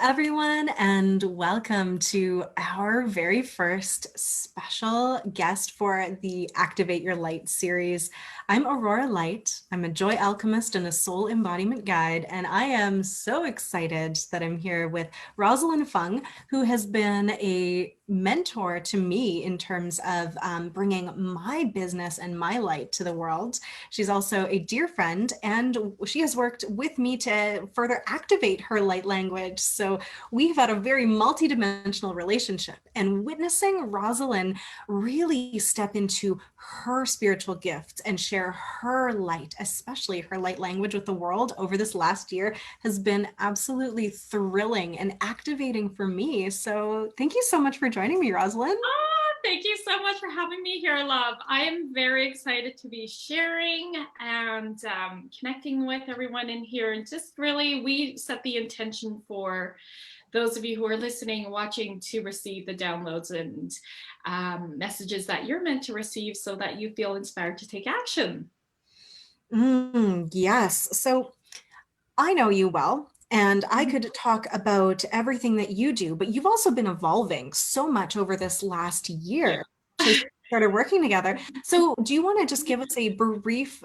everyone, and welcome to our very first special guest for the Activate Your Light series. I'm Aurora Light. I'm a joy alchemist and a soul embodiment guide, and I am so excited that I'm here with Rosalyn Fung, who has been a mentor to me in terms of bringing my business and my light to the world. She's also a dear friend, and she has worked with me to further activate her light language. So we've had a very multidimensional relationship, and witnessing Rosalyn really step into her spiritual gifts and share her light, especially her light language, with the world over this last year has been absolutely thrilling and activating for me. So thank you so much for joining me, Rosalyn. Thank you so much for having me here, love. I am very excited to be sharing and connecting with everyone in here. And just really, we set the intention for those of you who are listening, watching, to receive the downloads and messages that you're meant to receive so that you feel inspired to take action. Yes. So I know you well, and I could talk about everything that you do, but you've also been evolving so much over this last Yeah. year since we started working together. So, do you want to just give us a brief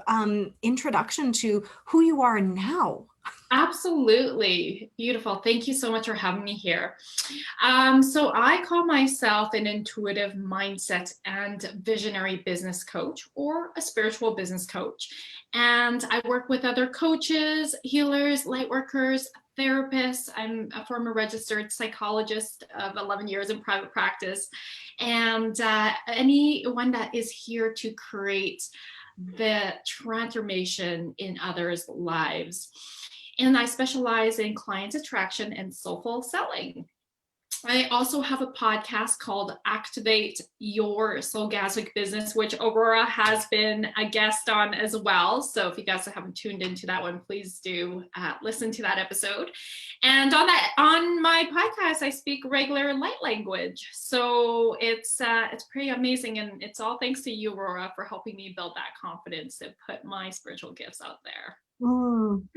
introduction to who you are now? Absolutely. Beautiful. Thank you so much for having me here. So I call myself an intuitive mindset and visionary business coach, or a spiritual business coach. And I work with other coaches, healers, light workers, therapists. I'm a former registered psychologist of 11 years in private practice. And anyone that is here to create the transformation in others' lives. And I specialize in client attraction and soulful selling. I also have a podcast called Activate Your Soulgasmic Business, which Aurora has been a guest on as well. So if you guys haven't tuned into that one, please do listen to that episode. And on my podcast, I speak regular light language. So it's pretty amazing, and it's all thanks to you, Aurora, for helping me build that confidence and put my spiritual gifts out there. Mm,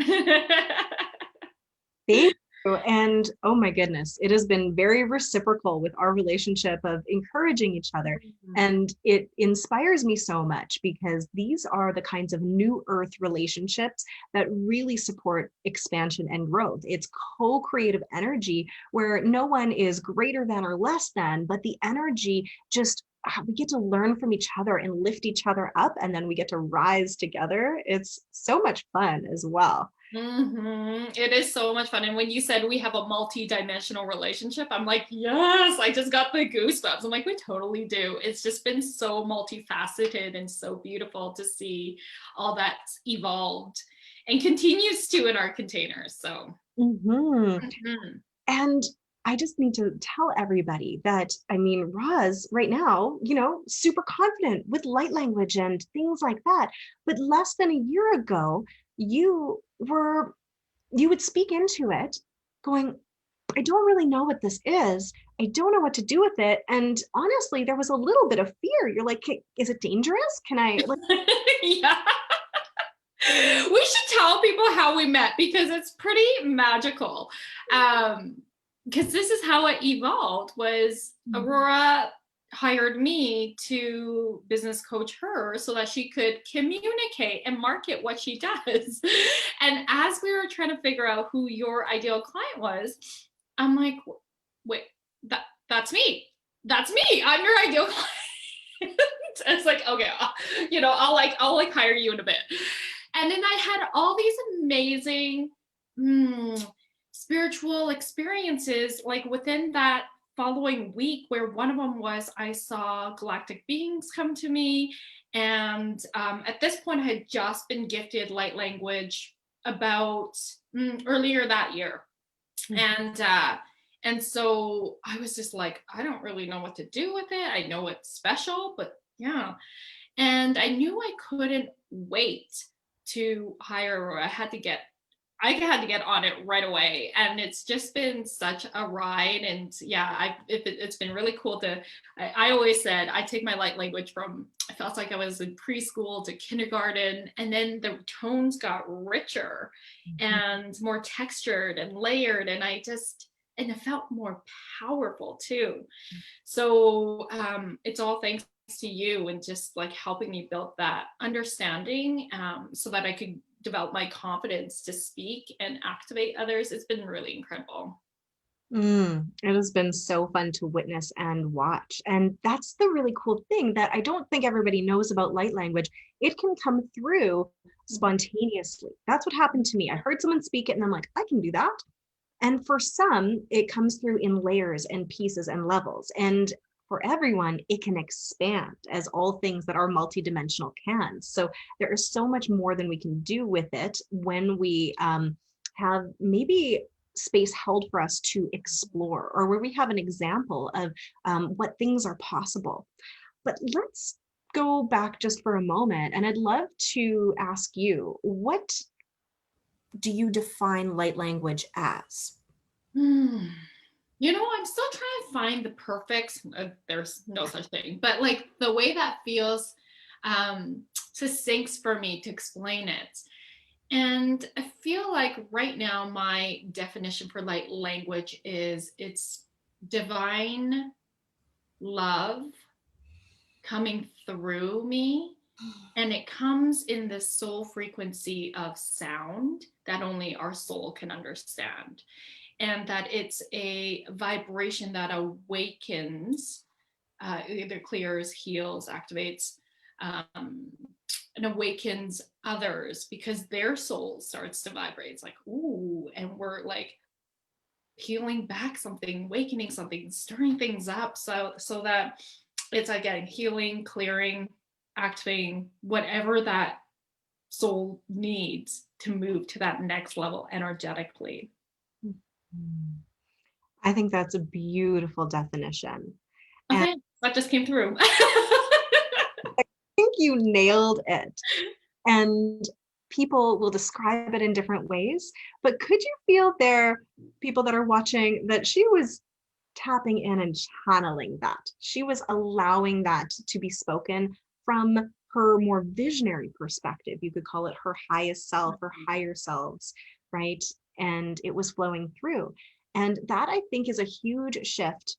Thank you. And oh my goodness, it has been very reciprocal with our relationship of encouraging each other. And it inspires me so much because these are the kinds of new earth relationships that really support expansion and growth. It's co-creative energy where no one is greater than or less than, but the energy just we get to learn from each other and lift each other up, and then we get to rise together. It's so much fun as well. It is so much fun. And when you said we have a multi-dimensional relationship, I'm like, yes, I just got the goosebumps. I'm like, we totally do. It's just been so multifaceted and so beautiful to see all that's evolved and continues to in our containers. So, Mhm. mhm. And I just need to tell everybody that, I mean, Roz, right now, super confident with light language and things like that. But less than a year ago, you were, you would speak into it going, I don't really know what this is. I don't know what to do with it. And honestly, there was a little bit of fear. You're like, is it dangerous? Can I, like, Yeah. We should tell people how we met because it's pretty magical. Because this is how it evolved. Was Aurora hired me to business coach her so that she could communicate and market what she does. And as we were trying to figure out who your ideal client was, I'm like, wait, that's me. That's me. I'm your ideal client. It's like, okay, I'll hire you in a bit. And then I had all these amazing spiritual experiences like within that following week, where one of them was I saw galactic beings come to me. And at this point, I had just been gifted light language about earlier that year. And so I was just like, I don't really know what to do with it. I know it's special, but yeah. And I knew I couldn't wait to hire her. I had to get on it right away. And it's just been such a ride. And yeah, it's been really cool I always said, I take my light language from, I felt like I was in preschool to kindergarten. And then the tones got richer and more textured and layered. And and it felt more powerful too. So it's all thanks to you and just like helping me build that understanding, so that I could develop my confidence to speak and activate others. It's been really incredible. It has been so fun to witness and watch. And that's the really cool thing that I don't think everybody knows about light language. It can come through spontaneously. That's what happened to me. I heard someone speak it and I'm like, I can do that. And for some, it comes through in layers and pieces and levels. And for everyone, it can expand as all things that are multidimensional can. So there is so much more than we can do with it when we have maybe space held for us to explore, or where we have an example of what things are possible. But let's go back just for a moment. And I'd love to ask you, what do you define light language as? Hmm. You know, I'm still trying to find the perfect, there's no such thing, but like the way that feels succinct for me to explain it. And I feel like right now, my definition for light language is it's divine love coming through me. And it comes in this soul frequency of sound that only our soul can understand. And that it's a vibration that awakens, either clears, heals, activates, and awakens others because their soul starts to vibrate. It's like, ooh, and we're like peeling back something, awakening something, stirring things up, so that it's again healing, clearing, activating whatever that soul needs to move to that next level energetically. I think that's a beautiful definition. And Okay, that just came through. I think you nailed it. And people will describe it in different ways. But could you feel there, people that are watching, that she was tapping in and channeling that? She was allowing that to be spoken from her more visionary perspective. You could call it her highest self or higher selves, right? And it was flowing through. And that, I think, is a huge shift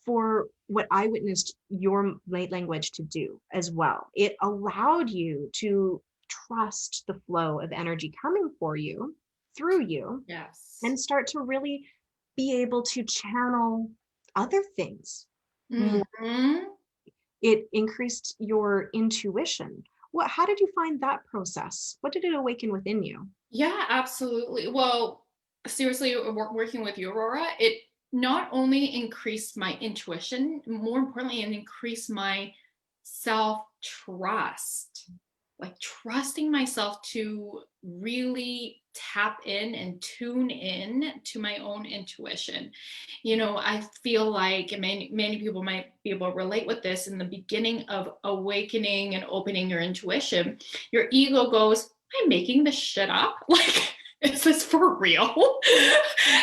for what I witnessed your light language to do as well. It allowed you to trust the flow of energy coming for you, through you, Yes. and start to really be able to channel other things more. Mm-hmm. It increased your intuition. How did you find that process? What did it awaken within you? Yeah, absolutely. Well, seriously, working with you, Aurora, it not only increased my intuition, more importantly, it increased my self trust, like trusting myself to really tap in and tune in to my own intuition. You know, I feel like many people might be able to relate with this. In the beginning of awakening and opening your intuition, your ego goes, I'm making this shit up. Like, is this for real?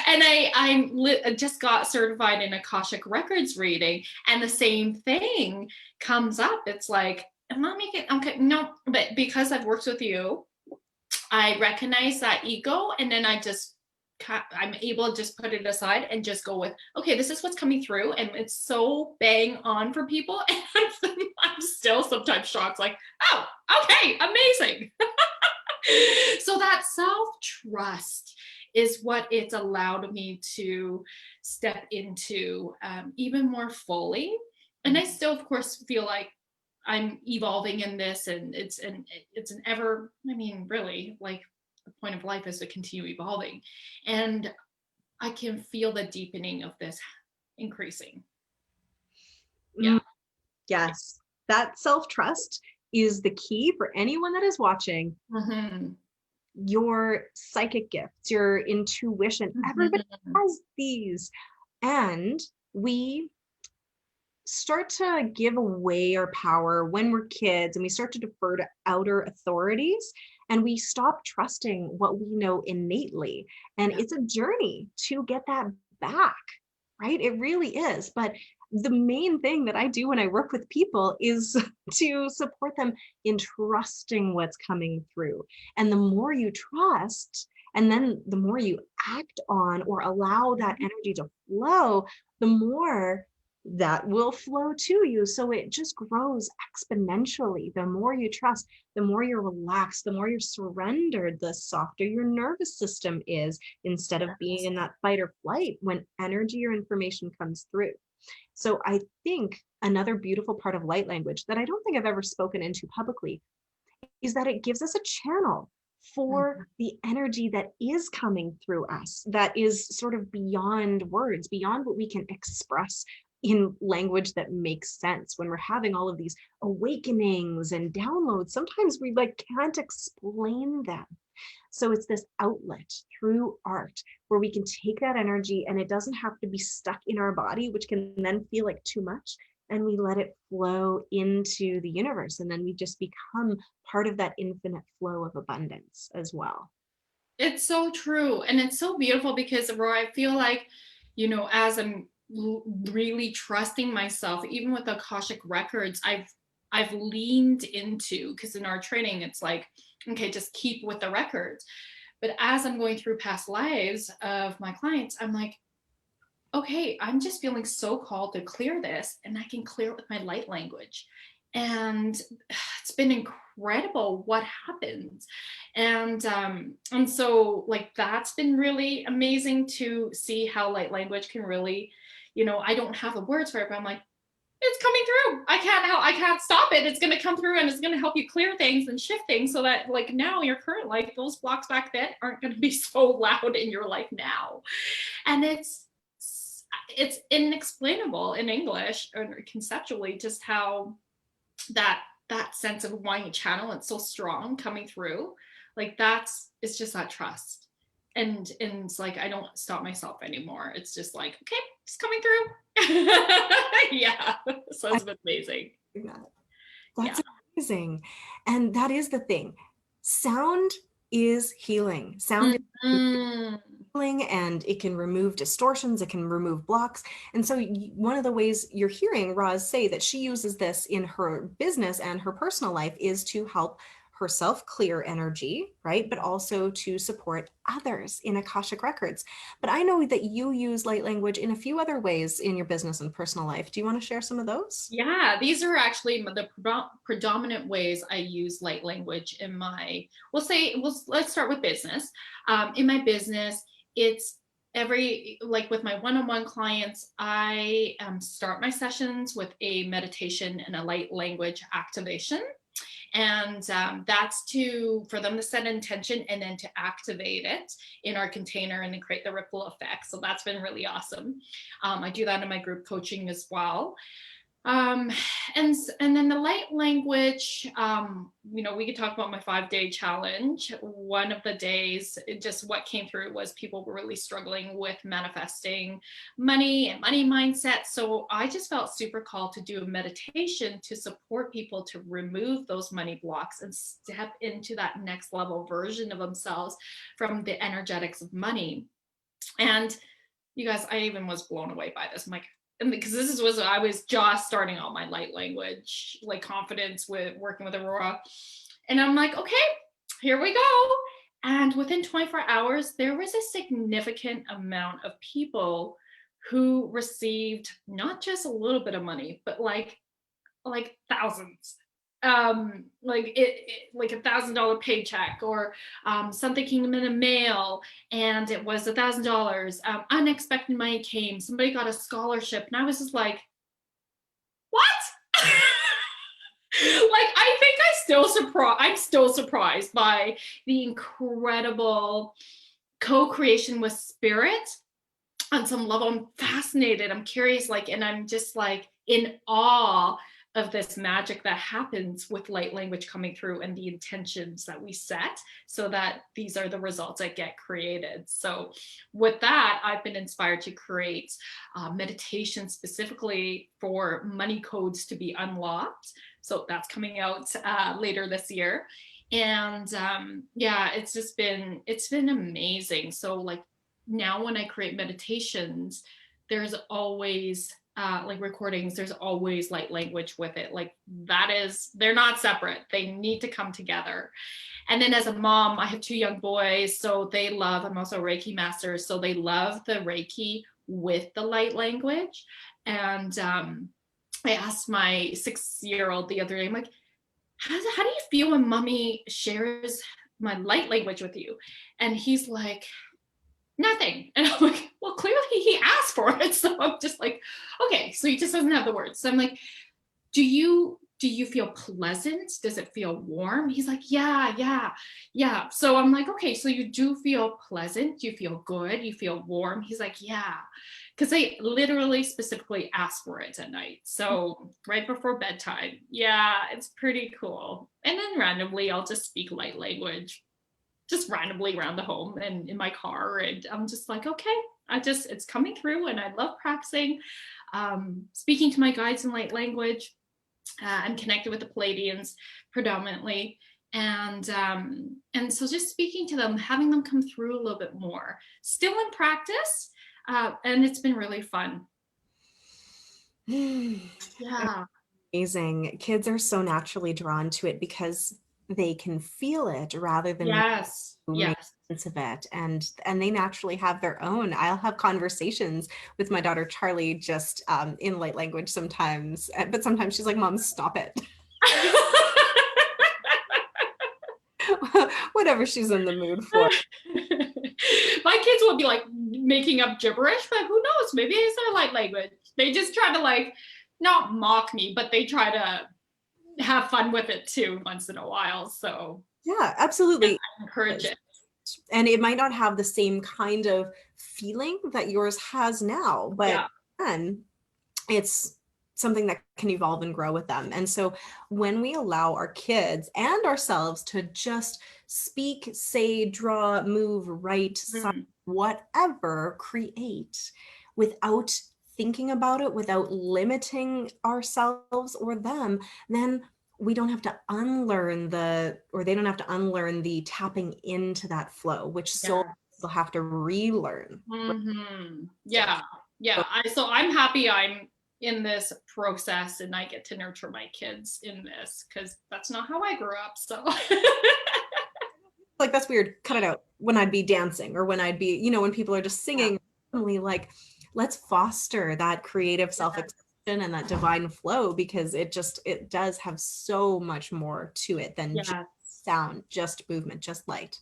And I just got certified in Akashic Records reading, and the same thing comes up. It's like, I'm not making, okay, no, but because I've worked with you, I recognize that ego, and then I'm able to just put it aside and just go with, okay, this is what's coming through. And it's so bang on for people. And I'm still sometimes shocked, like, oh, okay, amazing. So that self-trust is what it's allowed me to step into, even more fully. And I still, of course, feel like I'm evolving in this, and it's an ever, I mean, really, like, the point of life is to continue evolving. And I can feel the deepening of this increasing. Mm, Yeah. yes, that self-trust is the key for anyone that is watching. Mm-hmm. Your psychic gifts, your intuition, everybody Mm-hmm. has these. And we start to give away our power when we're kids, and we start to defer to outer authorities, and we stop trusting what we know innately. And Yeah. it's a journey to get that back, right? It really is. But the main thing that I do when I work with people is to support them in trusting what's coming through. And the more you trust, And then the more you act on or allow that energy to flow, the more that will flow to you. So it just grows exponentially. The more you trust, the more you're relaxed, the more you're surrendered, the softer your nervous system is, instead of being in that fight or flight when energy or information comes through. So I think another beautiful part of light language that I don't think I've ever spoken into publicly is that it gives us a channel for the energy that is coming through us, that is sort of beyond words, beyond what we can express in language that makes sense. When we're having all of these awakenings and downloads, sometimes we like can't explain them. So it's this outlet through art where we can take that energy, and it doesn't have to be stuck in our body, which can then feel like too much. And we let it flow into the universe. And then we just become part of that infinite flow of abundance as well. It's so true. And it's so beautiful because, Aurora, I feel like, as I'm really trusting myself, even with the Akashic records, I've leaned into, because in our training, it's like, okay, just keep with the records. But as I'm going through past lives of my clients, I'm like, okay, I'm just feeling so called to clear this, and I can clear it with my light language. And it's been incredible what happens. And so like that's been really amazing to see how light language can really, I don't have the words for it, but I'm like, it's coming through. I can't stop it. It's going to come through, and it's going to help you clear things and shift things so that like now your current life, those blocks back then aren't going to be so loud in your life now. And it's inexplainable in English or conceptually just how that sense of wanting to channel, it's so strong coming through. Like it's just that trust. And it's like I don't stop myself anymore. It's just like, okay, it's coming through. Yeah. So it's been amazing. That's Yeah. amazing. And that is the thing. Sound is healing. Sound is Mm-hmm. healing, and it can remove distortions, it can remove blocks. And so one of the ways you're hearing Roz say that she uses this in her business and her personal life is to help herself clear energy, right? But also to support others in Akashic records. But I know that you use light language in a few other ways in your business and personal life. Do you want to share some of those? Yeah, these are actually the predominant ways I use light language in my, let's start with business. In my business, it's like with my one-on-one clients, I start my sessions with a meditation and a light language activation. And that's for them to set intention and then to activate it in our container and then create the ripple effect. So that's been really awesome. I do that in my group coaching as well. Um, and then the light language, we could talk about my 5-day challenge. One of the days, just what came through was people were really struggling with manifesting money and money mindset. So I just felt super called to do a meditation to support people to remove those money blocks and step into that next level version of themselves from the energetics of money. And you guys, I even was blown away by this. I'm like, and because I was just starting out my light language, like confidence with working with Aurora. And I'm like, okay, here we go. And within 24 hours, there was a significant amount of people who received not just a little bit of money, but like thousands. Like $1,000 paycheck, or something came in the mail and it was $1,000. Unexpected money came, somebody got a scholarship, and I was just like, what? Like, I think I'm still surprised by the incredible co-creation with spirit. On some level, I'm fascinated, I'm curious, like, and I'm just like in awe of this magic that happens with light language coming through and the intentions that we set so that these are the results that get created. So with that, I've been inspired to create meditation specifically for money codes to be unlocked. So that's coming out later this year. And yeah, it's been amazing. So like now when I create meditations, there's always like recordings, there's always light language with it. Like they're not separate. They need to come together. And then as a mom, I have 2 young boys, so I'm also a Reiki master, so they love the Reiki with the light language. And I asked my 6-year-old the other day, I'm like, how do you feel when mommy shares my light language with you? And he's like, nothing. And I'm like, well, clearly he asked for it. So I'm just like, okay, so he just doesn't have the words. So I'm like, do you feel pleasant? Does it feel warm? He's like, yeah. So I'm like, okay, so you do feel pleasant, you feel good, you feel warm. He's like, yeah, because they literally specifically ask for it at night, so right before bedtime. Yeah, it's pretty cool. And then randomly I'll just speak light language just randomly around the home and in my car, and I'm just like, okay, it's coming through, and I love practicing speaking to my guides in light language. I'm connected with the Palladians predominantly, and so just speaking to them, having them come through a little bit more, still in practice, and it's been really fun. Yeah. Amazing. Kids are so naturally drawn to it because they can feel it rather than Yes. make Yes. sense of it, and they naturally have their own. I'll have conversations with my daughter Charlie just in light language sometimes, but sometimes she's like, Mom, stop it. Whatever she's in the mood for. My kids will be like making up gibberish, but who knows? Maybe it's their light language. They just try to like not mock me, but they try to have fun with it too once in a while. So Yeah, absolutely. I encourage it. And it might not have the same kind of feeling that yours has now, but Yeah. then it's something that can evolve and grow with them. And so when we allow our kids and ourselves to just speak, say, draw, move, write, sign, Mm. whatever, create without thinking about it, without limiting ourselves or them, then we don't have to unlearn or they don't have to unlearn the tapping into that flow, which souls Yeah. will have to relearn. Mm-hmm. So, Yeah. so Yeah. So I'm happy I'm in this process and I get to nurture my kids in this, because that's not how I grew up. So like, that's weird, cut it out, when I'd be dancing or when I'd be, when people are just yeah. singing, like, let's foster that creative self-expression and that divine flow, because it does have so much more to it than just Yeah. sound, just movement, just light.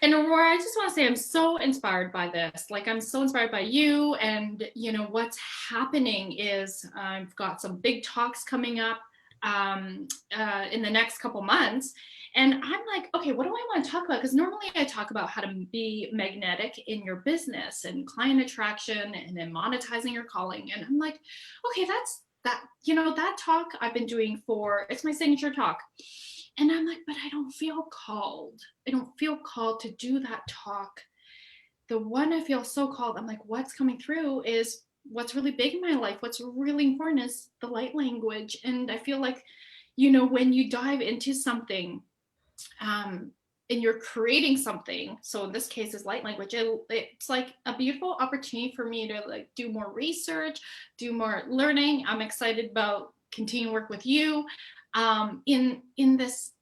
And Aurora, I just want to say I'm so inspired by this. Like, I'm so inspired by you. And, what's happening is I've got some big talks coming up in the next couple months. And I'm like, okay, what do I want to talk about? Because normally I talk about how to be magnetic in your business and client attraction and then monetizing your calling. And I'm like, okay, that talk I've been doing it's my signature talk. And I'm like, but I don't feel called. I don't feel called to do that talk. The one I feel so called, I'm like, what's coming through is what's really big in my life. What's really important is the light language. And I feel like, when you dive into something, and you're creating something, so in this case is light language, it's like a beautiful opportunity for me to like do more research, do more learning. I'm excited about continuing work with you in this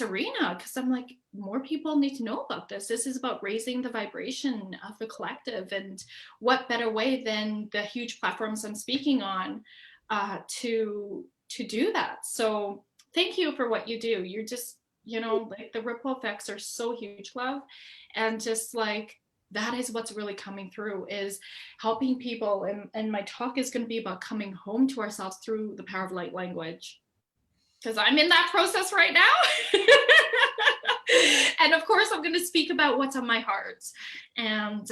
arena, because I'm like, more people need to know about this. This is about raising the vibration of the collective, and what better way than the huge platforms I'm speaking on to do that. So thank you for what you do. You're just, like, the ripple effects are so huge, love. And just like, that is what's really coming through, is helping people. And my talk is going to be about coming home to ourselves through the power of light language, because I'm in that process right now. And of course I'm going to speak about what's on my heart, and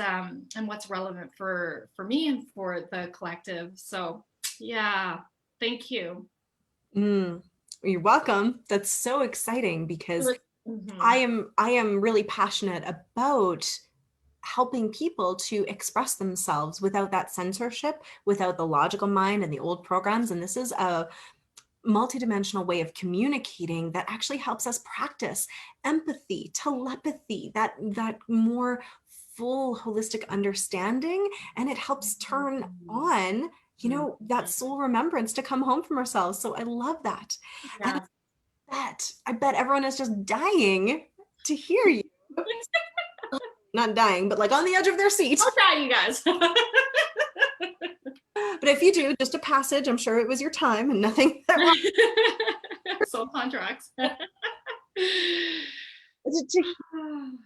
what's relevant for me and for the collective. So yeah, thank you. You're welcome. That's so exciting, because Mm-hmm. I am really passionate about helping people to express themselves without that censorship, without the logical mind and the old programs. And this is a multidimensional way of communicating that actually helps us practice empathy, telepathy, that more full holistic understanding, and it helps turn on that soul remembrance to come home from ourselves. So I love that. And Yeah. I bet everyone is just dying to hear you. Not dying, but like on the edge of their seat. I'll try, you guys. But if you do, just a passage, I'm sure it was your time and nothing that wrong. Soul contracts. To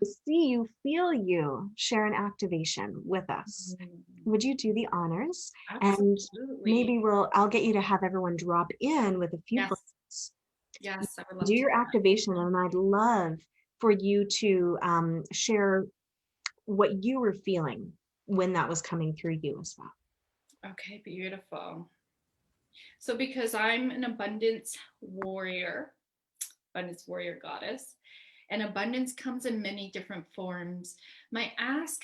see you, feel you, share an activation with us. Would you do the honors? And Absolutely. maybe I'll get you to have everyone drop in with a few Yes. bullets. Yes, I would Do love to your do activation, and I'd love for you to share what you were feeling when that was coming through you as well. that. Okay, beautiful. So because I'm an abundance warrior goddess, and abundance comes in many different forms, my ask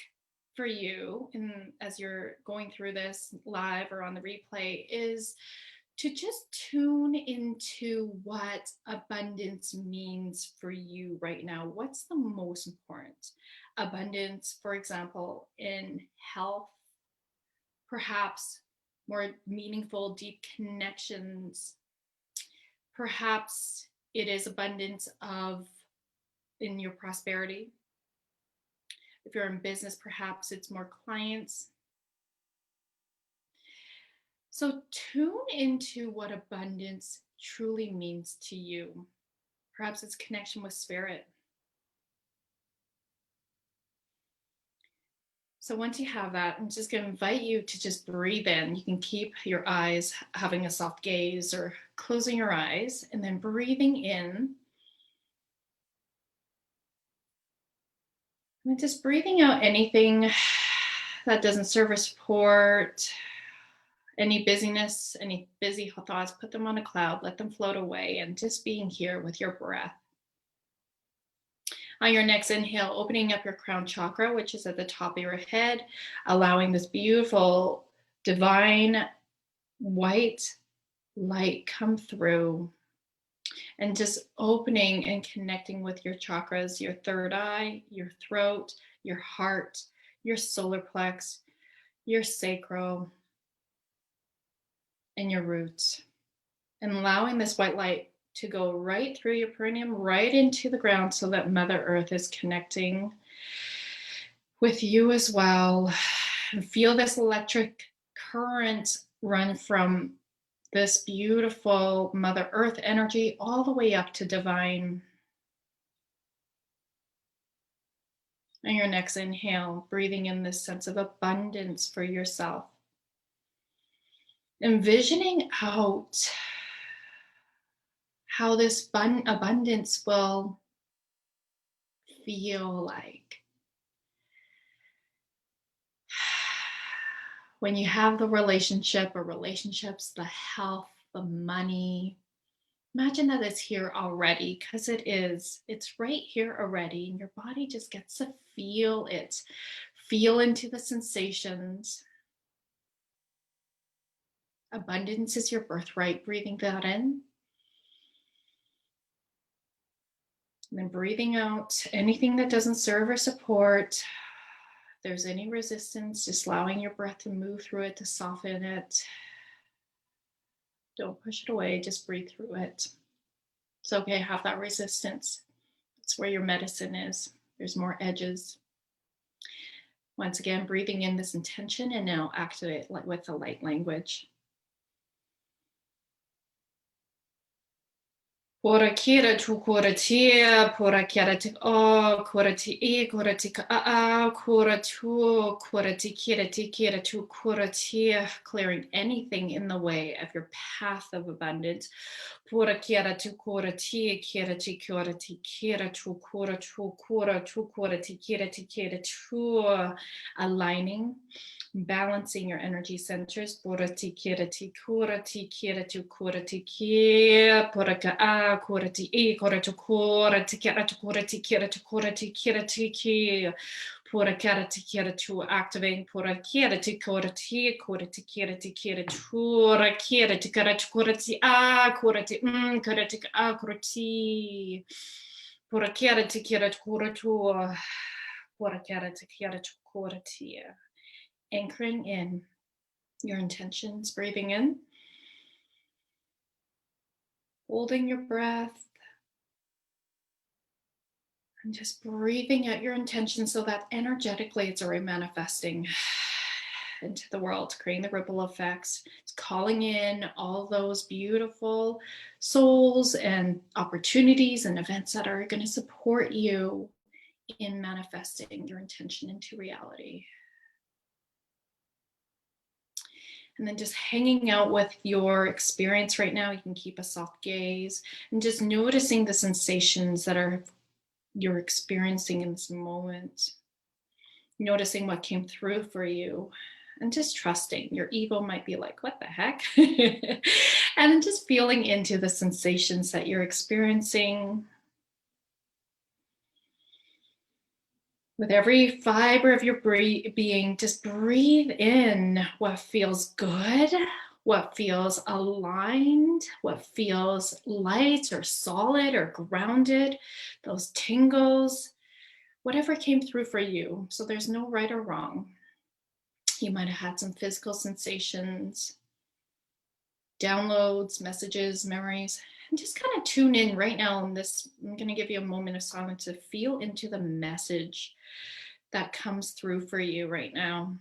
for you, and as you're going through this live or on the replay, is to just tune into what abundance means for you right now. What's the most important? Abundance, for example, in health, perhaps more meaningful, deep connections. Perhaps it is abundance of in your prosperity. If you're in business, perhaps it's more clients. So tune into what abundance truly means to you. Perhaps it's connection with spirit. So once you have that, I'm just going to invite you to just breathe in. You can keep your eyes having a soft gaze or closing your eyes and then breathing in. And just breathing out anything that doesn't serve or support, any busyness, any busy thoughts, put them on a cloud, let them float away, and just being here with your breath. On your next inhale, opening up your crown chakra, which is at the top of your head, allowing this beautiful, divine, white light come through, and just opening and connecting with your chakras, your third eye, your throat, your heart, your solar plex, your sacral, and your roots, and allowing this white light to go right through your perineum, right into the ground, so that Mother Earth is connecting with you as well. And feel this electric current run from this beautiful Mother Earth energy all the way up to divine. And your next inhale, breathing in this sense of abundance for yourself. Envisioning out how this abundance will feel like when you have the relationship or relationships, the health, the money. Imagine that it's here already, because it is. It's right here already, and your body just gets to feel it. Feel into the sensations. Abundance is your birthright. Breathing that in. And then breathing out anything that doesn't serve or support. If there's any resistance, just allowing your breath to move through it, to soften it. Don't push it away, just breathe through it. It's okay to have that resistance. It's where your medicine is. There's more edges. Once again, breathing in this intention, and now activate with the light language. Pora kira tu kora tia, pora kira ti o, kora ti e, kora ti ka a, kora tu, kora ti kira tu kora tia, clearing anything in the way of your path of abundance. Pora kira tu kora tia, kira ti kira tu kora ti kira tu, aligning, balancing your energy centers. Pora ti kira tu kora ti kira, pora ka a, kora ti e, kora tu kira ti kira, pora kira tu activating, pora kira ti kira ti tura kira ti a, kora ti kira ti a, kora ti, pora kira ti kira tu, pora kira ti kira tu kora ti. Anchoring in your intentions, breathing in, holding your breath, and just breathing out your intention so that energetically it's already manifesting into the world, creating the ripple effects. It's calling in all those beautiful souls and opportunities and events that are going to support you in manifesting your intention into reality. And then just hanging out with your experience right now. You can keep a soft gaze and just noticing the sensations that you're experiencing in this moment. Noticing what came through for you and just trusting. Your ego might be like, what the heck? And just feeling into the sensations that you're experiencing. With every fiber of your being, just breathe in what feels good, what feels aligned, what feels light or solid or grounded, those tingles, whatever came through for you. So there's no right or wrong. You might have had some physical sensations, downloads, messages, memories, and just kind of tune in right now on this. I'm going to give you a moment of silence to feel into the message that comes through for you right now.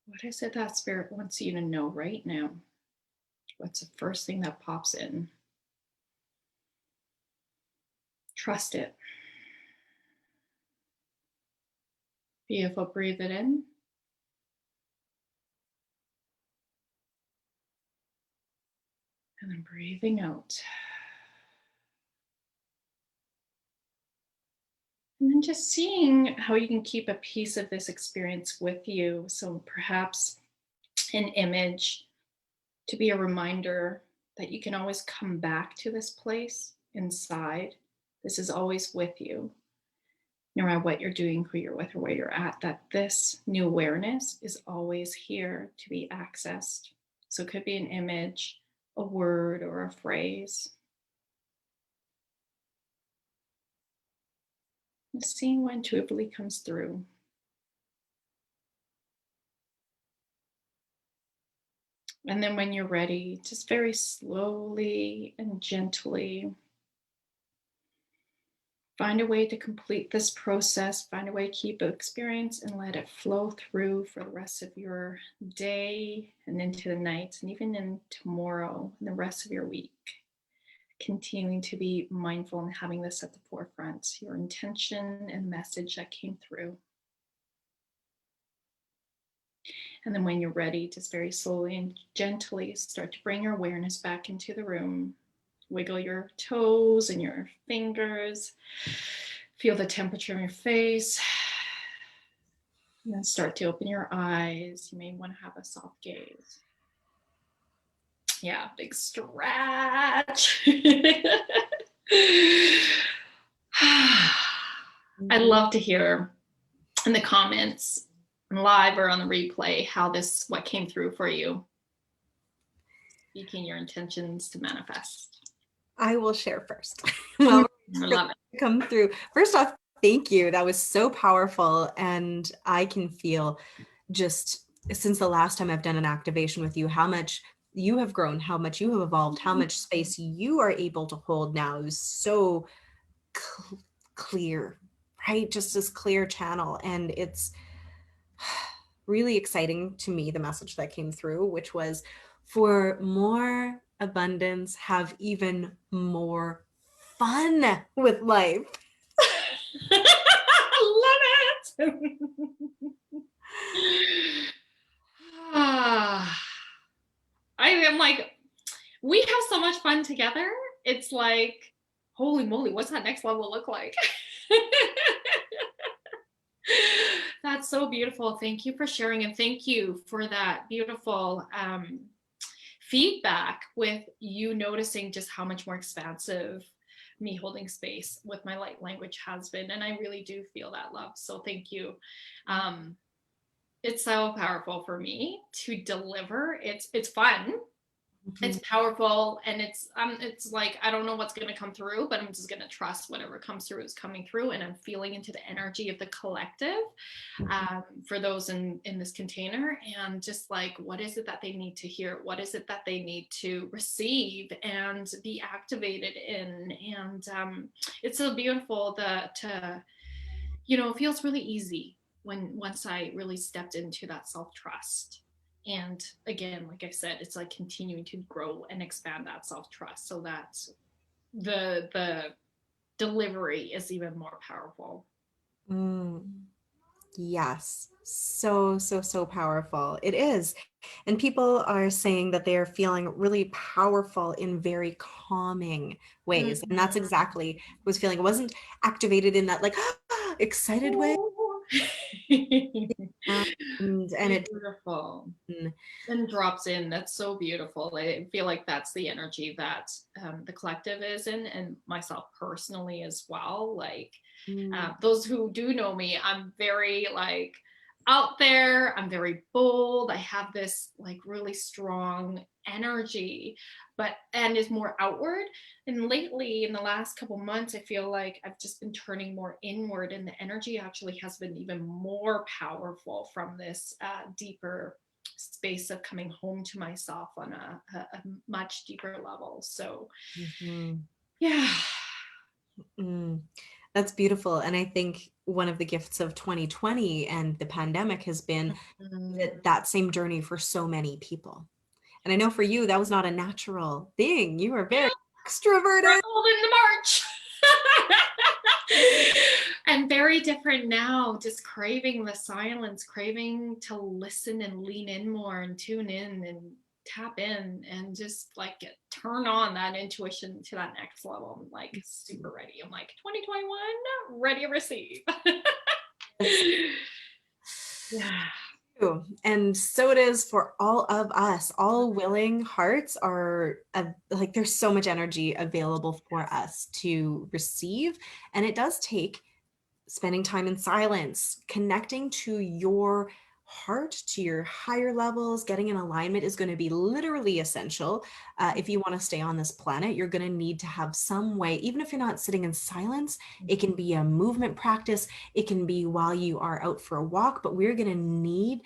What is it that spirit wants you to know right now? What's the first thing that pops in? Trust it. Beautiful. Breathe it in. And then breathing out. And then just seeing how you can keep a piece of this experience with you. So perhaps an image to be a reminder that you can always come back to this place inside. This is always with you, no matter what you're doing, who you're with, or where you're at, that this new awareness is always here to be accessed. So it could be an image, a word, or a phrase. And seeing what intuitively comes through. And then when you're ready, just very slowly and gently find a way to complete this process, find a way to keep the experience and let it flow through for the rest of your day and into the night and even in tomorrow and the rest of your week. Continuing to be mindful and having this at the forefront, your intention and message that came through. And then when you're ready, just very slowly and gently start to bring your awareness back into the room. Wiggle your toes and your fingers. Feel the temperature in your face. And then start to open your eyes. You may want to have a soft gaze. Yeah, big stretch. I'd love to hear in the comments, live or on the replay, what came through for you. Speaking your intentions to manifest. I will share first. Well, I love it. Come through. First off, thank you. That was so powerful. And I can feel just since the last time I've done an activation with you, how much you have grown, how much you have evolved, how much space you are able to hold now is so clear, right? Just this clear channel. And it's really exciting to me, the message that came through, which was for more abundance, have even more fun with life. Love it. I am like, we have so much fun together. It's like, holy moly, what's that next level look like? That's so beautiful. Thank you for sharing, and thank you for that beautiful feedback with you noticing just how much more expansive me holding space with my light language has been. And I really do feel that love. So thank you. It's so powerful for me to deliver. It's fun. It's powerful, and it's like, I don't know what's going to come through, but I'm just going to trust whatever comes through is coming through, and I'm feeling into the energy of the collective, for those in this container, and just like, what is it that they need to hear, what is it that they need to receive and be activated in. And it's so beautiful to it feels really easy once I really stepped into that self-trust. And again, like I said, it's like continuing to grow and expand that self-trust so that the delivery is even more powerful. Mm. Yes, so, so, so powerful. It is. And people are saying that they are feeling really powerful in very calming ways. And that's Mhm. exactly what I was feeling. It wasn't activated in that like excited way. And it Beautiful. mm, And drops in. That's so beautiful. I feel like that's the energy that the collective is in, and myself personally as well. Like, mm, those who do know me, I'm very like out there. I'm very bold. I have this like really strong energy, and is more outward. And lately, in the last couple months, I feel like I've just been turning more inward, and the energy actually has been even more powerful from this deeper space of coming home to myself on a much deeper level. So, mhm, yeah. mm. That's beautiful. And I think one of the gifts of 2020 and the pandemic has been Mm. that same journey for so many people. And I know for you, that was not a natural thing. You were very extroverted. Rebel in the march. And very different now, just craving the silence, craving to listen and lean in more and tune in and tap in and just like turn on that intuition to that next level. I'm like super ready. I'm like 2021, ready to receive. Yes. Yeah. True. And so it is for all of us. All willing hearts are like there's so much energy available for us to receive. And it does take spending time in silence, connecting to your heart, to your higher levels, getting in alignment is going to be literally essential. If you want to stay on this planet, you're going to need to have some way, even if you're not sitting in silence, it can be a movement practice. It can be while you are out for a walk, but we're going to need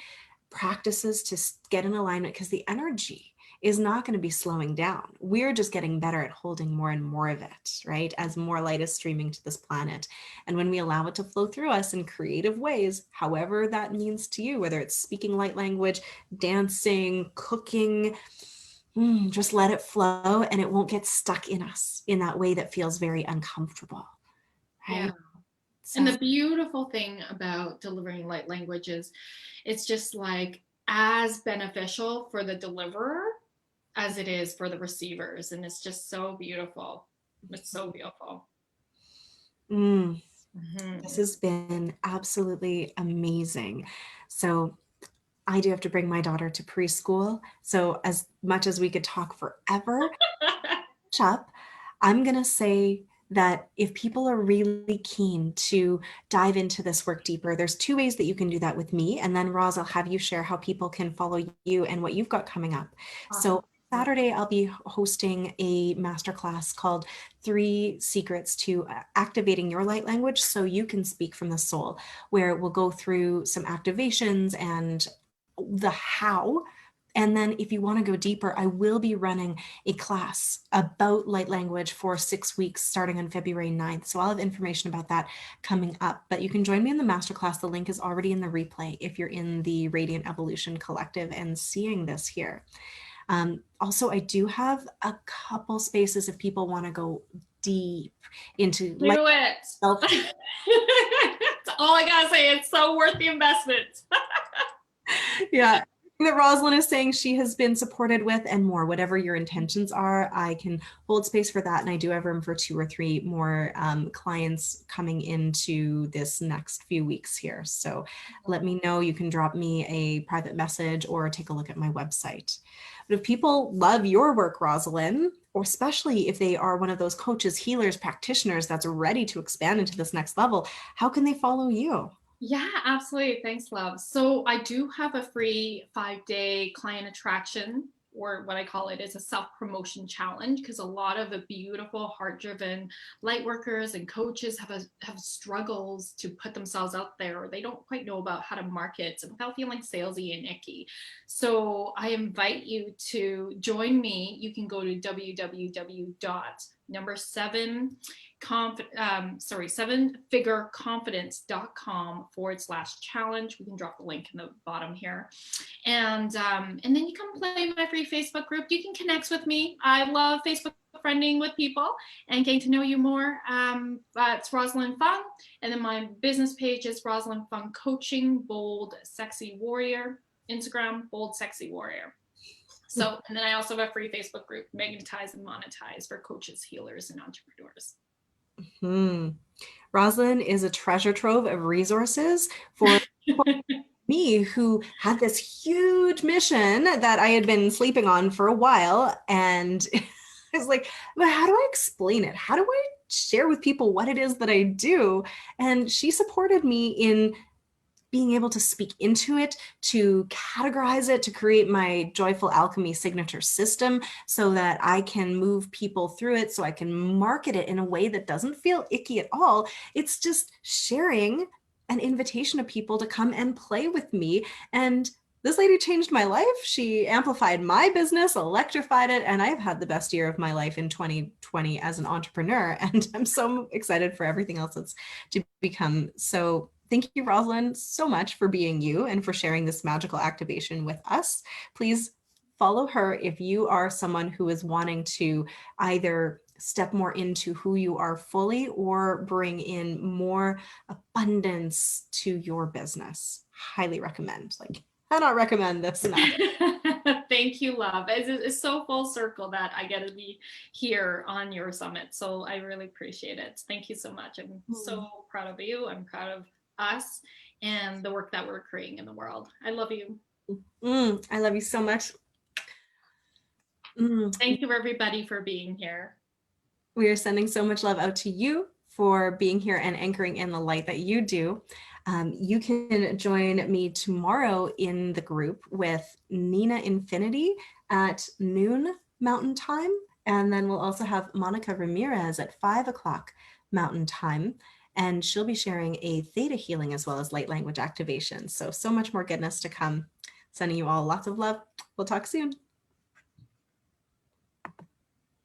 practices to get in alignment because the energy is not going to be slowing down. We're just getting better at holding more and more of it, right? As more light is streaming to this planet. And when we allow it to flow through us in creative ways, however that means to you, whether it's speaking light language, dancing, cooking, just let it flow and it won't get stuck in us in that way that feels very uncomfortable, Yeah. right? And So, the beautiful thing about delivering light language is it's just like as beneficial for the deliverer as it is for the receivers. And it's just so beautiful. It's so beautiful. mm, this Mm-hmm. has been absolutely amazing. So, I do have to bring my daughter to preschool. So, as much as we could talk forever, up, I'm going to say that if people are really keen to dive into this work deeper, there's two ways that you can do that with me. And then, Roz, I'll have you share how people can follow you and what you've got coming up. So, Awesome. Saturday, I'll be hosting a masterclass called Three Secrets to Activating Your Light Language so you can speak from the soul, where we'll go through some activations and the how. And then, if you want to go deeper, I will be running a class about light language for 6 weeks starting on February 9th. So I'll have information about that coming up. But you can join me in the masterclass. The link is already in the replay if you're in the Radiant Evolution Collective and seeing this here. Also, I do have a couple spaces if people want to go deep into light Do it. self. That's all I gotta say. It's so worth the investment. Yeah. That Rosalyn is saying she has been supported with and more, whatever your intentions are, I can hold space for that. And I do have room for 2 or 3 more clients coming into this next few weeks here. So let me know. You can drop me a private message or take a look at my website. But if people love your work, Rosalyn, or especially if they are one of those coaches, healers, practitioners that's ready to expand into this next level, how can they follow you? Yeah, absolutely. Thanks, love. So I do have a free 5-day client attraction or what I call it is a self-promotion challenge, because a lot of the beautiful, heart-driven light workers and coaches have struggles to put themselves out there, or they don't quite know about how to market without feeling salesy and icky. So I invite you to join me. You can go to sevenfigureconfidence.com/challenge. We can drop the link in the bottom here. And then you can play my free Facebook group. You can connect with me. I love Facebook friending with people and getting to know you more. It's Rosalyn Fung. And then my business page is Rosalyn Fung Coaching, Bold Sexy Warrior. Instagram, Bold Sexy Warrior. So, and then I also have a free Facebook group, Magnetize and Monetize, for coaches, healers, and entrepreneurs. Rosalyn is a treasure trove of resources for me, who had this huge mission that I had been sleeping on for a while. And I was like, but how do I explain it? How do I share with people what it is that I do? And she supported me in being able to speak into it, to categorize it, to create my Joyful Alchemy signature system so that I can move people through it, so I can market it in a way that doesn't feel icky at all. It's just sharing an invitation to people to come and play with me. And this lady changed my life. She amplified my business, electrified it, and I've had the best year of my life in 2020 as an entrepreneur. And I'm so excited for everything else that's to become. So thank you, Rosalyn, so much for being you and for sharing this magical activation with us. Please follow her if you are someone who is wanting to either step more into who you are fully or bring in more abundance to your business. Highly recommend. Like, cannot recommend this enough. Thank you, love. It's so full circle that I get to be here on your summit. So I really appreciate it. Thank you so much. I'm so proud of you. I'm proud of us and the work that we're creating in the world. I love you. I love you so much. Thank you, everybody, for being here. We are sending so much love out to you for being here and anchoring in the light that you do. You can join me tomorrow in the group with Nina Infinity at noon Mountain Time. And then we'll also have Monica Ramirez at 5 o'clock Mountain Time. And she'll be sharing a theta healing as well as light language activation. So much more goodness to come. Sending you all lots of love. We'll talk soon.